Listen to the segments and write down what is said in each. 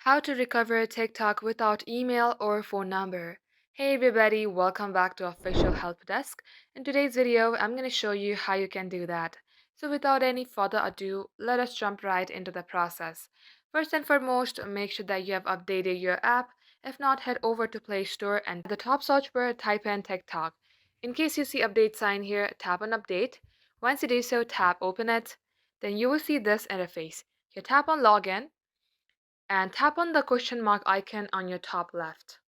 How to recover TikTok without email or phone number. Hey everybody, welcome back to Official Help Desk. In today's video, I'm going to show you how you can do that. So without any further ado, let us jump right into the process. First and foremost, make sure that you have updated your app. If not, head over to Play Store and at the top search bar, type in TikTok. In case you see update sign here, tap on update. Once you do so, tap open it. Then you will see this interface. You tap on login and tap on the question mark icon on your top left.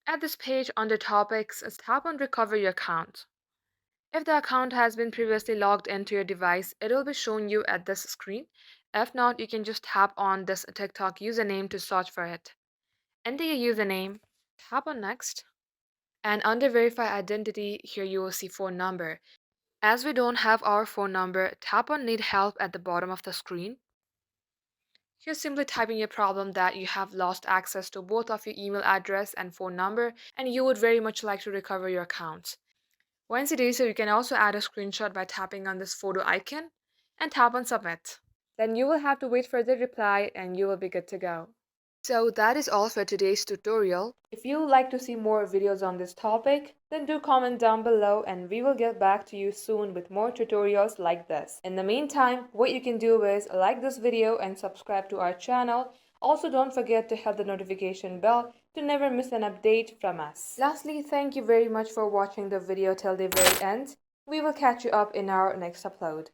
At this page under topics, tap on recover your account. If the account has been previously logged into your device, it will be shown you at this screen. If not, you can just tap on this TikTok username to search for it. Enter your username, tap on next, and under verify identity, here you will see phone number. As we don't have our phone number, tap on need help at the bottom of the screen. You're simply typing your problem that you have lost access to both of your email address and phone number, and you would very much like to recover your accounts. Once you do so, you can also add a screenshot by tapping on this photo icon and tap on submit. Then you will have to wait for the reply and you will be good to go. So that is all for today's tutorial. If you would like to see more videos on this topic, then do comment down below and we will get back to you soon with more tutorials like this. In the meantime, what you can do is like this video and subscribe to our channel. Also, don't forget to hit the notification bell to never miss an update from us. Lastly, thank you very much for watching the video till the very end. We will catch you up in our next upload.